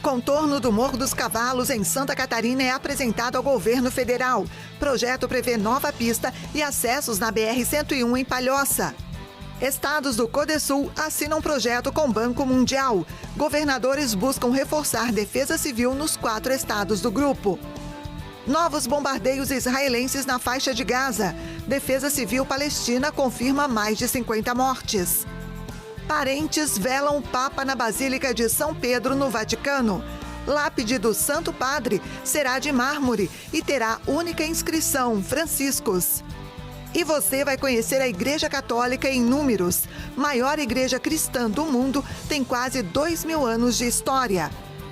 Contorno do Morro dos Cavalos, em Santa Catarina, é apresentado ao governo federal. Projeto prevê nova pista e acessos na BR-101 em Palhoça. Estados do Codesul assinam projeto com Banco Mundial. Governadores buscam reforçar defesa civil nos 4 estados do grupo. Novos bombardeios israelenses na faixa de Gaza. Defesa Civil Palestina confirma mais de 50 mortes. Parentes velam o Papa na Basílica de São Pedro, no Vaticano. Lápide do Santo Padre será de mármore e terá única inscrição, Franciscos. E você vai conhecer a Igreja Católica em números. Maior igreja cristã do mundo, tem quase 2.000 anos de história.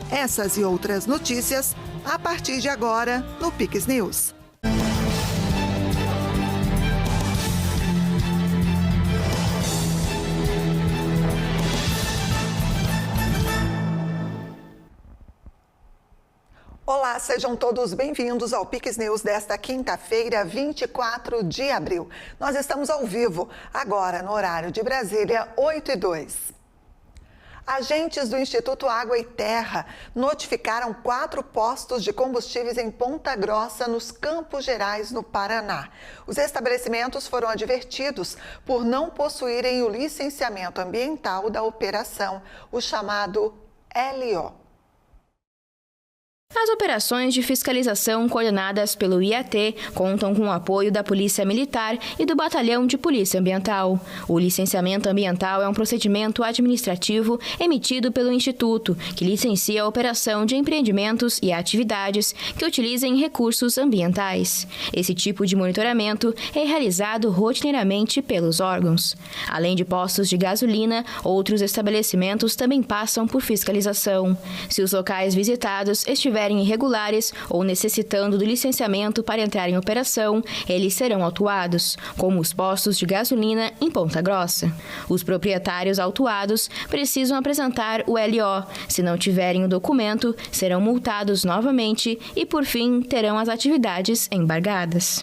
Essas e outras notícias a partir de agora no Pix News. Olá, sejam todos bem-vindos ao Pix News desta quinta-feira, 24 de abril. Nós estamos ao vivo, agora no horário de Brasília, 8h02. Agentes do Instituto Água e Terra notificaram 4 postos de combustíveis em Ponta Grossa, nos Campos Gerais, no Paraná. Os estabelecimentos foram advertidos por não possuírem o licenciamento ambiental da operação, o chamado LO. As operações de fiscalização coordenadas pelo IAT contam com o apoio da Polícia Militar e do Batalhão de Polícia Ambiental. O licenciamento ambiental é um procedimento administrativo emitido pelo Instituto, que licencia a operação de empreendimentos e atividades que utilizem recursos ambientais. Esse tipo de monitoramento é realizado rotineiramente pelos órgãos. Além de postos de gasolina, outros estabelecimentos também passam por fiscalização. Se os locais visitados estiverem irregulares ou necessitando do licenciamento para entrar em operação, eles serão autuados, como os postos de gasolina em Ponta Grossa. Os proprietários autuados precisam apresentar o LO. Se não tiverem o documento, serão multados novamente e, por fim, terão as atividades embargadas.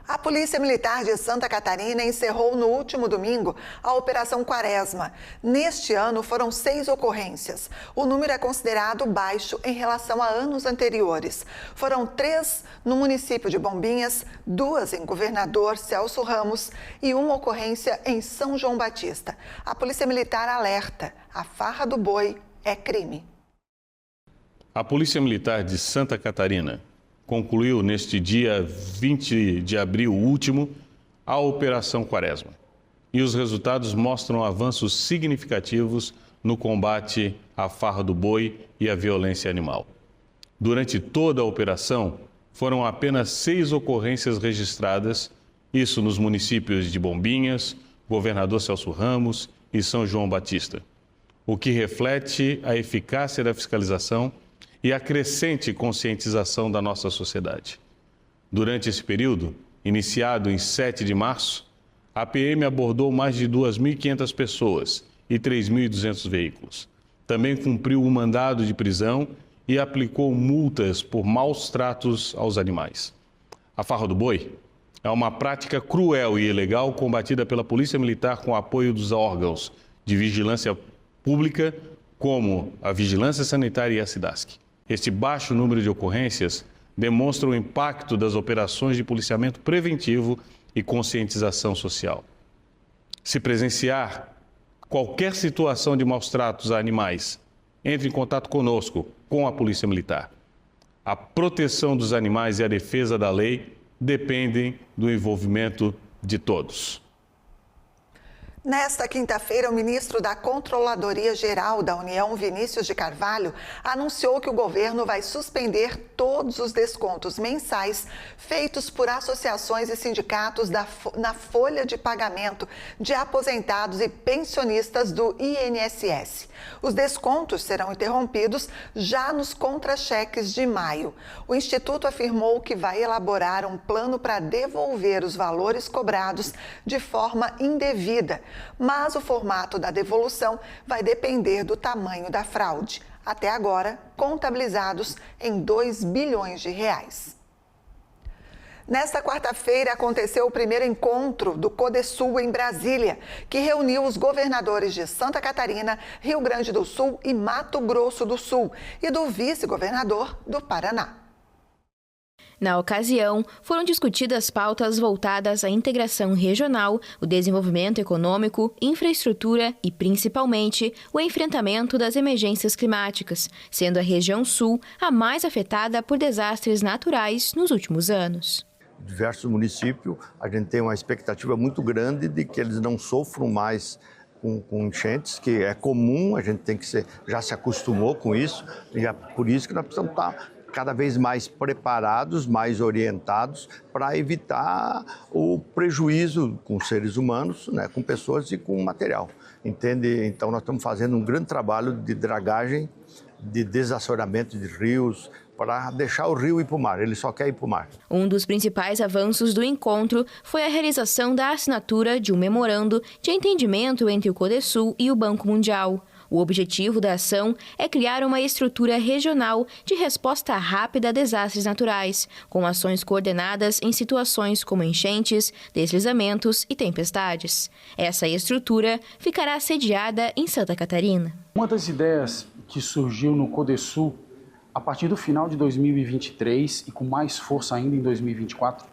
A Polícia Militar de Santa Catarina encerrou no último domingo a Operação Quaresma. Neste ano foram 6 ocorrências. O número é considerado baixo em relação a anos anteriores. Foram 3 no município de Bombinhas, 2 em Governador Celso Ramos e 1 ocorrência em São João Batista. A Polícia Militar alerta: a farra do boi é crime. A Polícia Militar de Santa Catarina concluiu neste dia 20 de abril último a Operação Quaresma. E os resultados mostram avanços significativos no combate à farra do boi e à violência animal. Durante toda a operação, foram apenas 6 ocorrências registradas, isso nos municípios de Bombinhas, Governador Celso Ramos e São João Batista, o que reflete a eficácia da fiscalização e a crescente conscientização da nossa sociedade. Durante esse período, iniciado em 7 de março, a PM abordou mais de 2.500 pessoas e 3.200 veículos. Também cumpriu o mandado de prisão e aplicou multas por maus tratos aos animais. A farra do boi é uma prática cruel e ilegal combatida pela Polícia Militar com o apoio dos órgãos de vigilância pública, como a Vigilância Sanitária e a SIDASC. Este baixo número de ocorrências demonstra o impacto das operações de policiamento preventivo e conscientização social. Se presenciar qualquer situação de maus tratos a animais, entre em contato conosco, com a Polícia Militar. A proteção dos animais e a defesa da lei dependem do envolvimento de todos. Nesta quinta-feira, o ministro da Controladoria Geral da União, Vinícius de Carvalho, anunciou que o governo vai suspender todos os descontos mensais feitos por associações e sindicatos na folha de pagamento de aposentados e pensionistas do INSS. Os descontos serão interrompidos já nos contra-cheques de maio. O Instituto afirmou que vai elaborar um plano para devolver os valores cobrados de forma indevida, mas o formato da devolução vai depender do tamanho da fraude, até agora contabilizados em 2 bilhões de reais. Nesta quarta-feira aconteceu o primeiro encontro do CODESUL em Brasília, que reuniu os governadores de Santa Catarina, Rio Grande do Sul e Mato Grosso do Sul e do vice-governador do Paraná. Na ocasião, foram discutidas pautas voltadas à integração regional, o desenvolvimento econômico, infraestrutura e, principalmente, o enfrentamento das emergências climáticas, sendo a região sul a mais afetada por desastres naturais nos últimos anos. Diversos municípios, a gente tem uma expectativa muito grande de que eles não sofram mais com enchentes, que é comum, a gente já se acostumou com isso, e é por isso que nós precisamos estar cada vez mais preparados, mais orientados para evitar o prejuízo com seres humanos, né, com pessoas e com material. Entende? Então nós estamos fazendo um grande trabalho de dragagem, de desassoreamento de rios, para deixar o rio ir para o mar, ele só quer ir para o mar. Um dos principais avanços do encontro foi a realização da assinatura de um memorando de entendimento entre o CODESUL e o Banco Mundial. O objetivo da ação é criar uma estrutura regional de resposta rápida a desastres naturais, com ações coordenadas em situações como enchentes, deslizamentos e tempestades. Essa estrutura ficará sediada em Santa Catarina. Uma das ideias que surgiu no CODESUL a partir do final de 2023 e com mais força ainda em 2024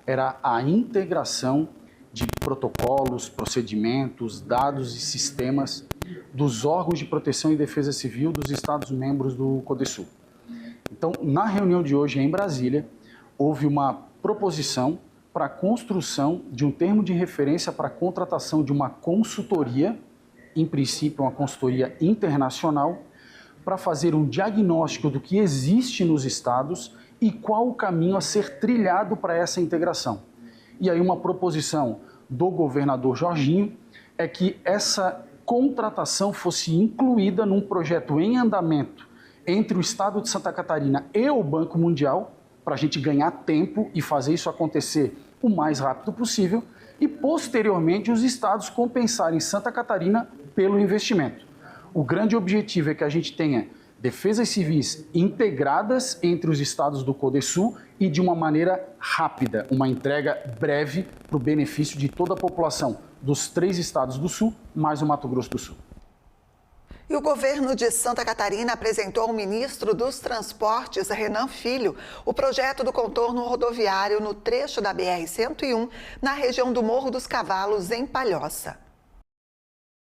era a integração de protocolos, procedimentos, dados e sistemas dos órgãos de proteção e defesa civil dos Estados-membros do CODESUL. Então, na reunião de hoje em Brasília, houve uma proposição para a construção de um termo de referência para a contratação de uma consultoria, em princípio uma consultoria internacional, para fazer um diagnóstico do que existe nos estados e qual o caminho a ser trilhado para essa integração. E aí uma proposição do governador Jorginho é que essa contratação fosse incluída num projeto em andamento entre o Estado de Santa Catarina e o Banco Mundial, para a gente ganhar tempo e fazer isso acontecer o mais rápido possível, e posteriormente os estados compensarem Santa Catarina pelo investimento. O grande objetivo é que a gente tenha defesas civis integradas entre os estados do CODESUL e de uma maneira rápida, uma entrega breve para o benefício de toda a população dos 3 estados do Sul, mais o Mato Grosso do Sul. E o governo de Santa Catarina apresentou ao ministro dos Transportes, Renan Filho, o projeto do contorno rodoviário no trecho da BR-101, na região do Morro dos Cavalos, em Palhoça.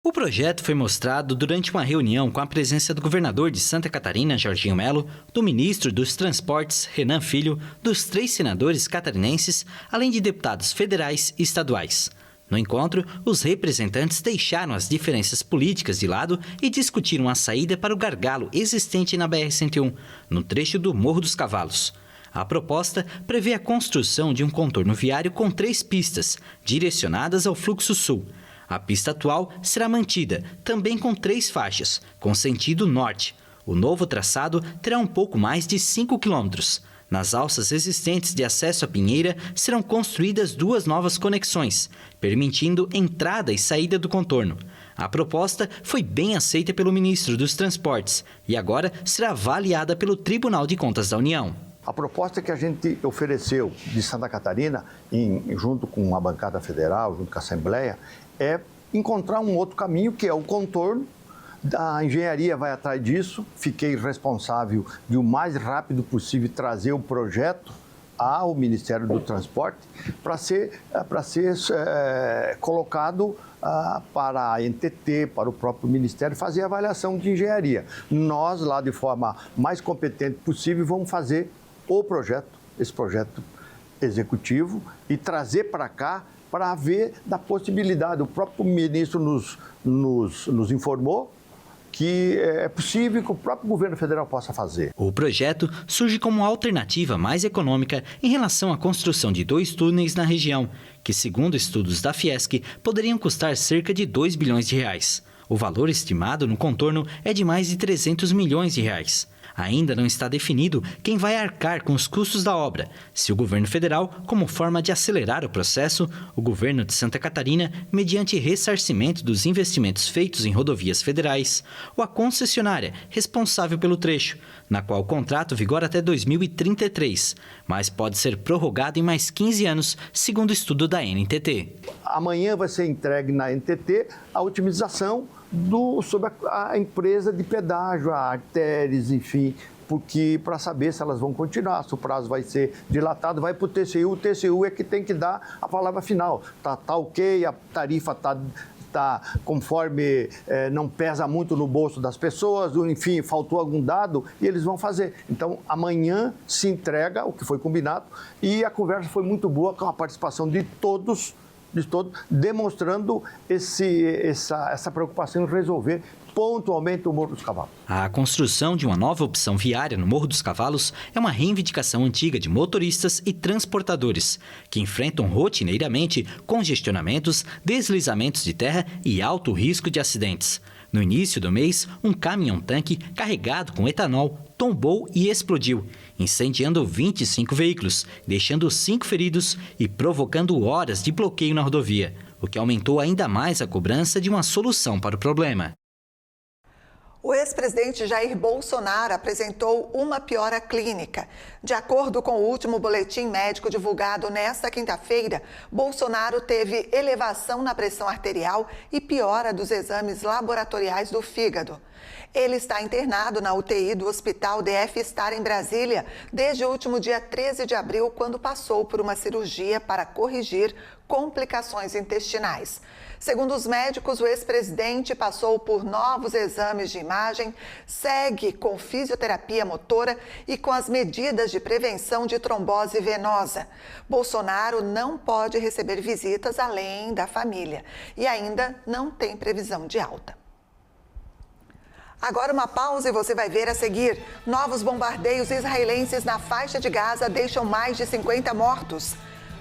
O projeto foi mostrado durante uma reunião com a presença do governador de Santa Catarina, Jorginho Melo, do ministro dos Transportes, Renan Filho, dos 3 senadores catarinenses, além de deputados federais e estaduais. No encontro, os representantes deixaram as diferenças políticas de lado e discutiram a saída para o gargalo existente na BR-101, no trecho do Morro dos Cavalos. A proposta prevê a construção de um contorno viário com 3 pistas, direcionadas ao fluxo sul. A pista atual será mantida, também com 3 faixas, com sentido norte. O novo traçado terá um pouco mais de 5 quilômetros. Nas alças existentes de acesso à Pinheira, serão construídas 2 novas conexões, permitindo entrada e saída do contorno. A proposta foi bem aceita pelo ministro dos Transportes e agora será avaliada pelo Tribunal de Contas da União. A proposta que a gente ofereceu de Santa Catarina, junto com a bancada federal, junto com a Assembleia, é encontrar um outro caminho, que é o contorno. A engenharia vai atrás disso. Fiquei responsável de o mais rápido possível trazer o projeto ao Ministério do Transporte para ser colocado para a NTT, para o próprio Ministério, fazer a avaliação de engenharia. Nós, lá de forma mais competente possível, vamos fazer esse projeto executivo e trazer para cá para ver da possibilidade. O próprio ministro nos informou que é possível que o próprio governo federal possa fazer. O projeto surge como alternativa mais econômica em relação à construção de 2 túneis na região, que, segundo estudos da Fiesc, poderiam custar cerca de 2 bilhões de reais. O valor estimado no contorno é de mais de 300 milhões de reais. Ainda não está definido quem vai arcar com os custos da obra, se o governo federal, como forma de acelerar o processo, o governo de Santa Catarina, mediante ressarcimento dos investimentos feitos em rodovias federais, ou a concessionária responsável pelo trecho, na qual o contrato vigora até 2033, mas pode ser prorrogado em mais 15 anos, segundo o estudo da NTT. Amanhã vai ser entregue na NTT a otimização sobre a empresa de pedágio, a Artéries, enfim, porque para saber se elas vão continuar, se o prazo vai ser dilatado, vai para o TCU é que tem que dar a palavra final. Tá ok, a tarifa está conforme não pesa muito no bolso das pessoas, enfim, faltou algum dado e eles vão fazer. Então, amanhã se entrega o que foi combinado e a conversa foi muito boa com a participação de todos, demonstrando essa preocupação em resolver pontualmente o Morro dos Cavalos. A construção de uma nova opção viária no Morro dos Cavalos é uma reivindicação antiga de motoristas e transportadores, que enfrentam rotineiramente congestionamentos, deslizamentos de terra e alto risco de acidentes. No início do mês, um caminhão-tanque carregado com etanol tombou e explodiu, incendiando 25 veículos, deixando 5 feridos e provocando horas de bloqueio na rodovia, o que aumentou ainda mais a cobrança de uma solução para o problema. O ex-presidente Jair Bolsonaro apresentou uma piora clínica. De acordo com o último boletim médico divulgado nesta quinta-feira, Bolsonaro teve elevação na pressão arterial e piora dos exames laboratoriais do fígado. Ele está internado na UTI do Hospital DF Star em Brasília desde o último dia 13 de abril, quando passou por uma cirurgia para corrigir complicações intestinais. Segundo os médicos, o ex-presidente passou por novos exames de imagem, segue com fisioterapia motora e com as medidas de prevenção de trombose venosa. Bolsonaro não pode receber visitas além da família e ainda não tem previsão de alta. Agora uma pausa e você vai ver a seguir. Novos bombardeios israelenses na faixa de Gaza deixam mais de 50 mortos.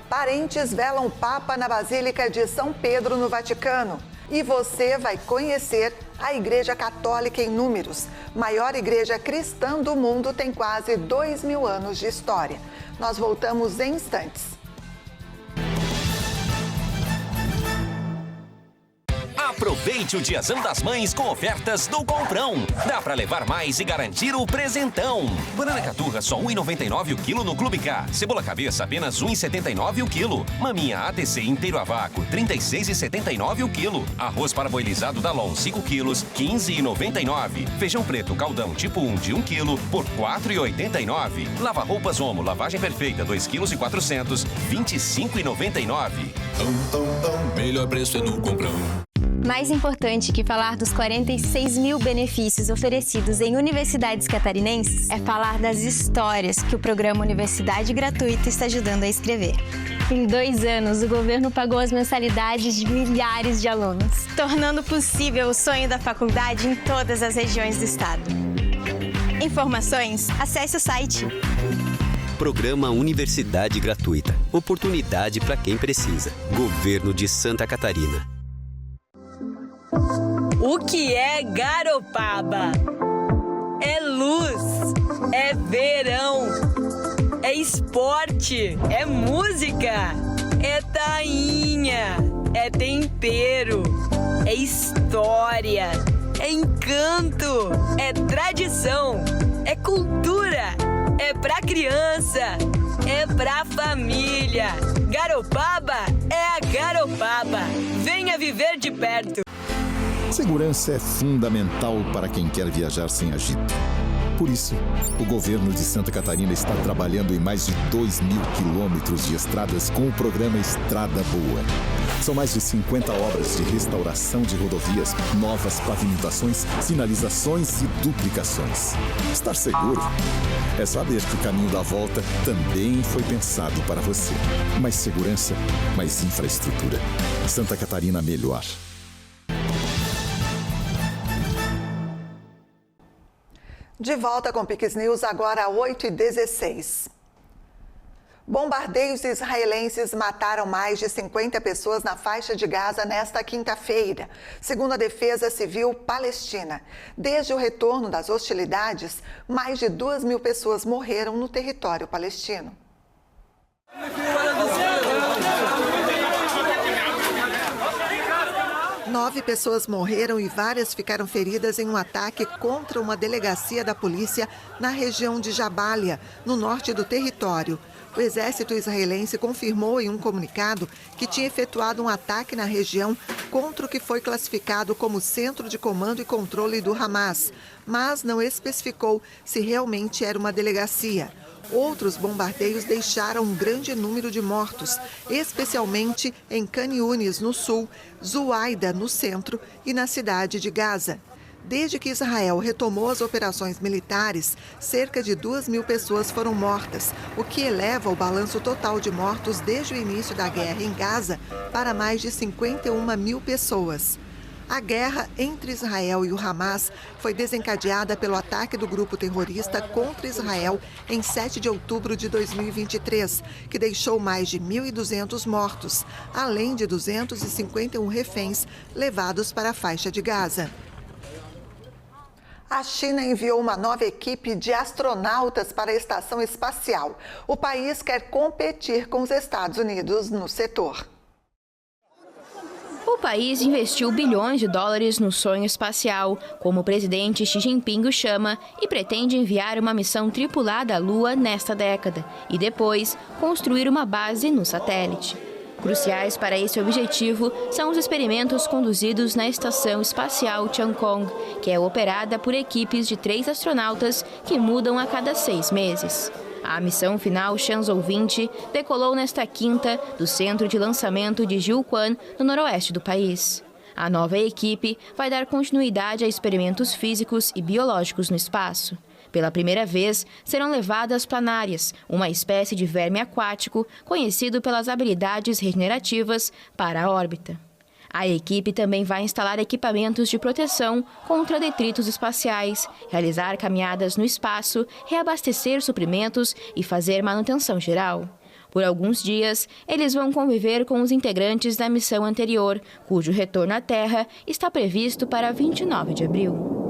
Parentes velam o Papa na Basílica de São Pedro, no Vaticano. E você vai conhecer a Igreja Católica em números. Maior igreja cristã do mundo, tem quase 2.000 anos de história. Nós voltamos em instantes. Aproveite o Diazão das Mães com ofertas do Comprão. Dá pra levar mais e garantir o presentão. Banana caturra só R$ 1,99 o quilo no Clube K. Cebola cabeça apenas R$ 1,79 o quilo. Maminha ATC inteiro a vácuo R$ 36,79 o quilo. Arroz parboilizado Dalon 5 quilos R$ 15,99. Feijão preto caldão tipo 1 de 1 quilo por R$ 4,89. Lava roupas Omo lavagem perfeita 2 quilos e 400 R$ 25,99. Melhor preço é no Comprão. Mais importante que falar dos 46 mil benefícios oferecidos em universidades catarinenses é falar das histórias que o programa Universidade Gratuita está ajudando a escrever. Em 2 anos, o governo pagou as mensalidades de milhares de alunos, tornando possível o sonho da faculdade em todas as regiões do estado. Informações? Acesse o site. Programa Universidade Gratuita. Oportunidade para quem precisa. Governo de Santa Catarina. O que é Garopaba? É luz, é verão, é esporte, é música, é tainha, é tempero, é história, é encanto, é tradição, é cultura, é pra criança, é pra família. Garopaba é a Garopaba. Venha viver de perto. Segurança é fundamental para quem quer viajar sem agito. Por isso, o governo de Santa Catarina está trabalhando em mais de 2.000 quilômetros de estradas com o programa Estrada Boa. São mais de 50 obras de restauração de rodovias, novas pavimentações, sinalizações e duplicações. Estar seguro é saber que o caminho da volta também foi pensado para você. Mais segurança, mais infraestrutura. Santa Catarina melhor. De volta com Pix News, agora 8h16. Bombardeios israelenses mataram mais de 50 pessoas na faixa de Gaza nesta quinta-feira, segundo a Defesa Civil Palestina. Desde o retorno das hostilidades, mais de 2.000 pessoas morreram no território palestino. 9 pessoas morreram e várias ficaram feridas em um ataque contra uma delegacia da polícia na região de Jabalia, no norte do território. O exército israelense confirmou em um comunicado que tinha efetuado um ataque na região contra o que foi classificado como centro de comando e controle do Hamas, mas não especificou se realmente era uma delegacia. Outros bombardeios deixaram um grande número de mortos, especialmente em Khan Yunis, no sul, Zuaida, no centro, e na cidade de Gaza. Desde que Israel retomou as operações militares, cerca de 2.000 pessoas foram mortas, o que eleva o balanço total de mortos desde o início da guerra em Gaza para mais de 51.000 pessoas. A guerra entre Israel e o Hamas foi desencadeada pelo ataque do grupo terrorista contra Israel em 7 de outubro de 2023, que deixou mais de 1.200 mortos, além de 251 reféns levados para a faixa de Gaza. A China enviou uma nova equipe de astronautas para a estação espacial. O país quer competir com os Estados Unidos no setor. O país investiu bilhões de dólares no sonho espacial, como o presidente Xi Jinping o chama, e pretende enviar uma missão tripulada à Lua nesta década e depois construir uma base no satélite. Cruciais para esse objetivo são os experimentos conduzidos na Estação Espacial Tiangong, que é operada por equipes de 3 astronautas que mudam a cada 6 meses. A missão final Shenzhou 20 decolou nesta quinta do centro de lançamento de Jiuquan, no noroeste do país. A nova equipe vai dar continuidade a experimentos físicos e biológicos no espaço. Pela primeira vez, serão levadas planárias, uma espécie de verme aquático conhecido pelas habilidades regenerativas, para a órbita. A equipe também vai instalar equipamentos de proteção contra detritos espaciais, realizar caminhadas no espaço, reabastecer suprimentos e fazer manutenção geral. Por alguns dias, eles vão conviver com os integrantes da missão anterior, cujo retorno à Terra está previsto para 29 de abril.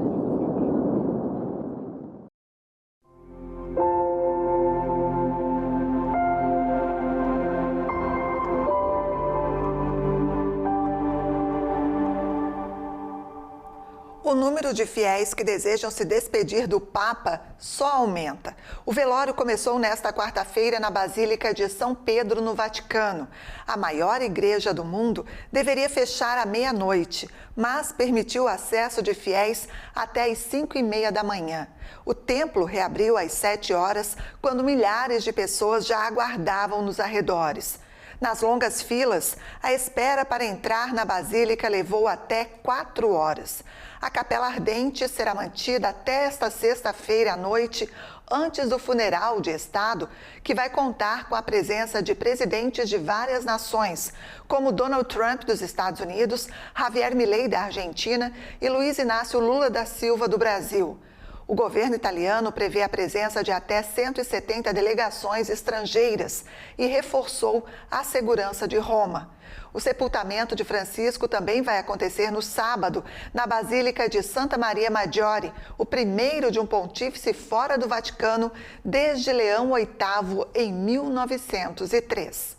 O número de fiéis que desejam se despedir do Papa só aumenta. O velório começou nesta quarta-feira na Basílica de São Pedro, no Vaticano. A maior igreja do mundo deveria fechar à meia-noite, mas permitiu o acesso de fiéis até às 5h30 da manhã. O templo reabriu às 7 horas, quando milhares de pessoas já aguardavam nos arredores. Nas longas filas, a espera para entrar na Basílica levou até 4 horas. A capela ardente será mantida até esta sexta-feira à noite, antes do funeral de Estado, que vai contar com a presença de presidentes de várias nações, como Donald Trump dos Estados Unidos, Javier Milei da Argentina e Luiz Inácio Lula da Silva do Brasil. O governo italiano prevê a presença de até 170 delegações estrangeiras e reforçou a segurança de Roma. O sepultamento de Francisco também vai acontecer no sábado, na Basílica de Santa Maria Maggiore, o primeiro de um pontífice fora do Vaticano desde Leão VIII em 1903.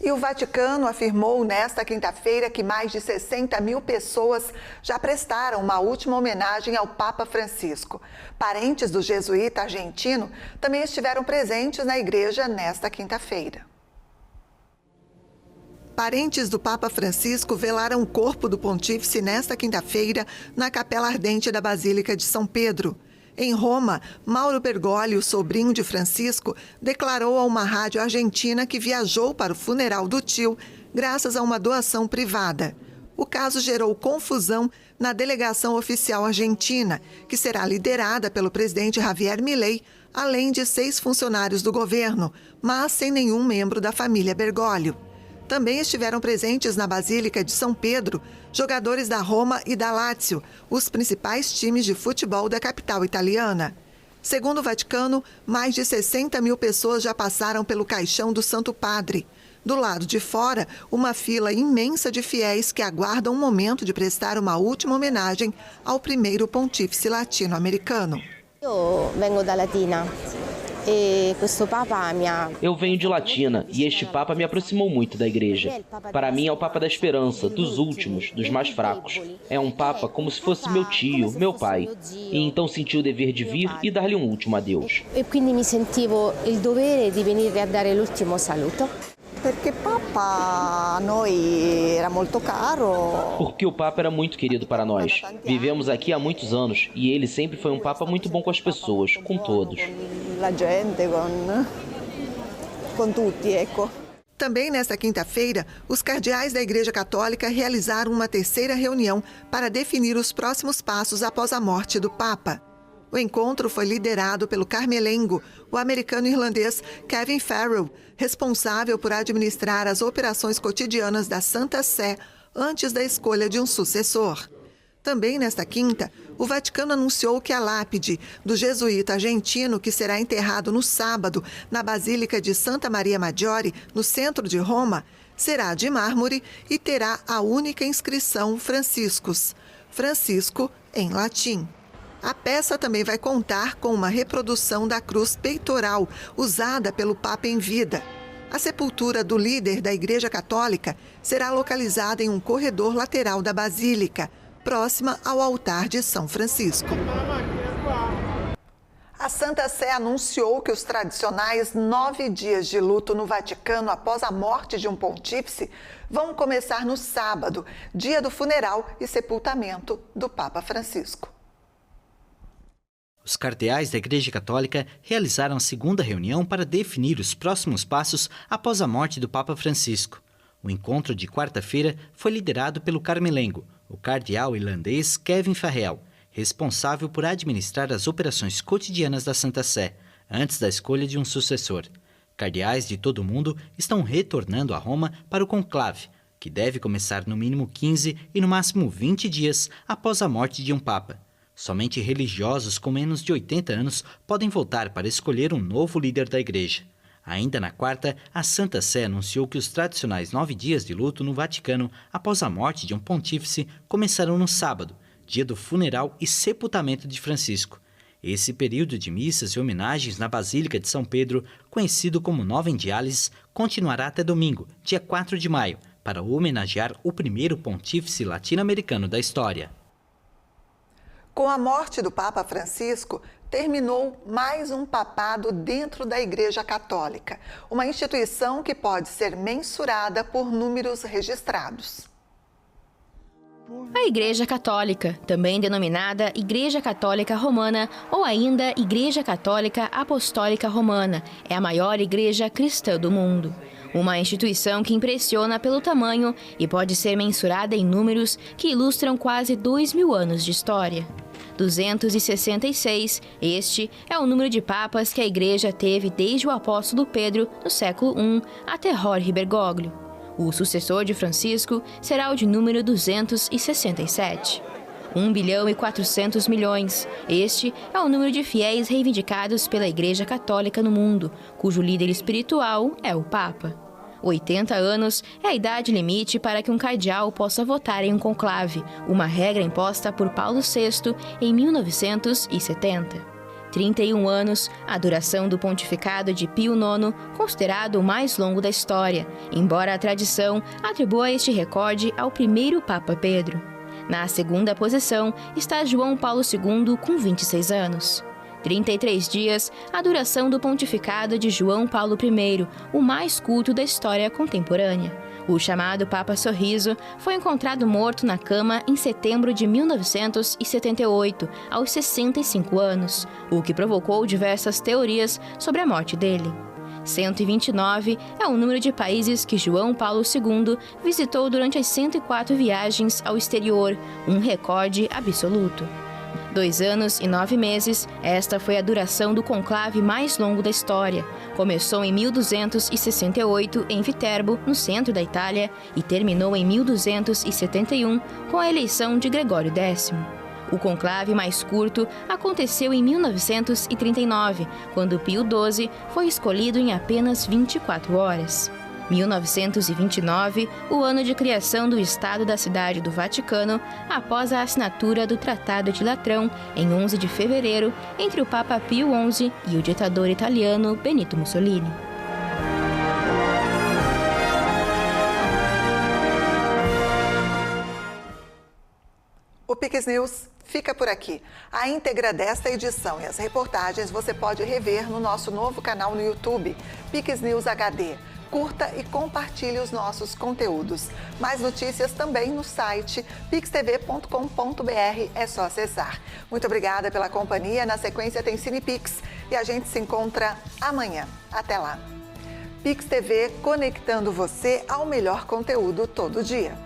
E o Vaticano afirmou nesta quinta-feira que mais de 60.000 pessoas já prestaram uma última homenagem ao Papa Francisco. Parentes do jesuíta argentino também estiveram presentes na igreja nesta quinta-feira. Parentes do Papa Francisco velaram o corpo do pontífice nesta quinta-feira na Capela Ardente da Basílica de São Pedro. Em Roma, Mauro Bergoglio, sobrinho de Francisco, declarou a uma rádio argentina que viajou para o funeral do tio graças a uma doação privada. O caso gerou confusão na delegação oficial argentina, que será liderada pelo presidente Javier Milei, além de 6 funcionários do governo, mas sem nenhum membro da família Bergoglio. Também estiveram presentes na Basílica de São Pedro jogadores da Roma e da Lazio, os principais times de futebol da capital italiana. Segundo o Vaticano, mais de 60.000 pessoas já passaram pelo caixão do Santo Padre. Do lado de fora, uma fila imensa de fiéis que aguardam um momento de prestar uma última homenagem ao primeiro pontífice latino-americano. Eu vengo da Latina. Eu venho de Latina e este Papa me aproximou muito da Igreja. Para mim é o Papa da esperança, dos últimos, dos mais fracos. É um Papa como se fosse meu tio, meu pai. E então senti o dever de vir e dar-lhe um último adeus. E quindi mi sentivo il dovere di venire a dare l'ultimo saluto. Perché Papa a noi era molto caro. Porque o Papa era muito querido para nós. Vivemos aqui há muitos anos e ele sempre foi um Papa muito bom com as pessoas, com todos. La gente, com tutti, ecco. Também nesta quinta-feira, os cardeais da Igreja Católica realizaram uma terceira reunião para definir os próximos passos após a morte do Papa. O encontro foi liderado pelo carmelengo, o americano-irlandês Kevin Farrell, responsável por administrar as operações cotidianas da Santa Sé antes da escolha de um sucessor. Também nesta quinta, o Vaticano anunciou que a lápide do jesuíta argentino, que será enterrado no sábado na Basílica de Santa Maria Maggiore, no centro de Roma, será de mármore e terá a única inscrição Franciscus, Francisco em latim. A peça também vai contar com uma reprodução da cruz peitoral usada pelo Papa em vida. A sepultura do líder da Igreja Católica será localizada em um corredor lateral da Basílica, próxima ao altar de São Francisco. A Santa Sé anunciou que os tradicionais 9 dias de luto no Vaticano após a morte de um pontífice vão começar no sábado, dia do funeral e sepultamento do Papa Francisco. Os cardeais da Igreja Católica realizaram a segunda reunião para definir os próximos passos após a morte do Papa Francisco. O encontro de quarta-feira foi liderado pelo carmelengo, o cardeal irlandês Kevin Farrell, responsável por administrar as operações cotidianas da Santa Sé, antes da escolha de um sucessor. Cardeais de todo o mundo estão retornando a Roma para o conclave, que deve começar no mínimo 15 e no máximo 20 dias após a morte de um Papa. Somente religiosos com menos de 80 anos podem votar para escolher um novo líder da Igreja. Ainda na quarta, a Santa Sé anunciou que os tradicionais 9 dias de luto no Vaticano após a morte de um pontífice começarão no sábado, dia do funeral e sepultamento de Francisco. Esse período de missas e homenagens na Basílica de São Pedro, conhecido como Nova em Diálise, continuará até domingo, dia 4 de maio, para homenagear o primeiro pontífice latino-americano da história. Com a morte do Papa Francisco, terminou mais um papado dentro da Igreja Católica, uma instituição que pode ser mensurada por números registrados. A Igreja Católica, também denominada Igreja Católica Romana ou ainda Igreja Católica Apostólica Romana, é a maior igreja cristã do mundo. Uma instituição que impressiona pelo tamanho e pode ser mensurada em números que ilustram quase 2.000 anos de história. 266, este é o número de papas que a Igreja teve desde o apóstolo Pedro, no século I, até Jorge Bergoglio. O sucessor de Francisco será o de número 267. 1 bilhão e 400 milhões. Este é o número de fiéis reivindicados pela Igreja Católica no mundo, cujo líder espiritual é o Papa. 80 anos é a idade limite para que um cardeal possa votar em um conclave, uma regra imposta por Paulo VI em 1970. 31 anos, a duração do pontificado de Pio IX, considerado o mais longo da história, embora a tradição atribua este recorde ao primeiro Papa Pedro. Na segunda posição está João Paulo II, com 26 anos. 33 dias, a duração do pontificado de João Paulo I, o mais culto da história contemporânea. O chamado Papa Sorriso foi encontrado morto na cama em setembro de 1978, aos 65 anos, o que provocou diversas teorias sobre a morte dele. 129 é o número de países que João Paulo II visitou durante as 104 viagens ao exterior, um recorde absoluto. 2 anos e 9 meses, esta foi a duração do conclave mais longo da história. Começou em 1268 em Viterbo, no centro da Itália, e terminou em 1271 com a eleição de Gregório X. O conclave mais curto aconteceu em 1939, quando Pio XII foi escolhido em apenas 24 horas. 1929, o ano de criação do Estado da Cidade do Vaticano, após a assinatura do Tratado de Latrão, em 11 de fevereiro, entre o Papa Pio XI e o ditador italiano Benito Mussolini. O Pix News fica por aqui. A íntegra desta edição e as reportagens você pode rever no nosso novo canal no YouTube, Pix News HD. Curta e compartilhe os nossos conteúdos. Mais notícias também no site pixtv.com.br, é só acessar. Muito obrigada pela companhia. Na sequência tem Cinepix e a gente se encontra amanhã. Até lá. Pix TV, conectando você ao melhor conteúdo todo dia.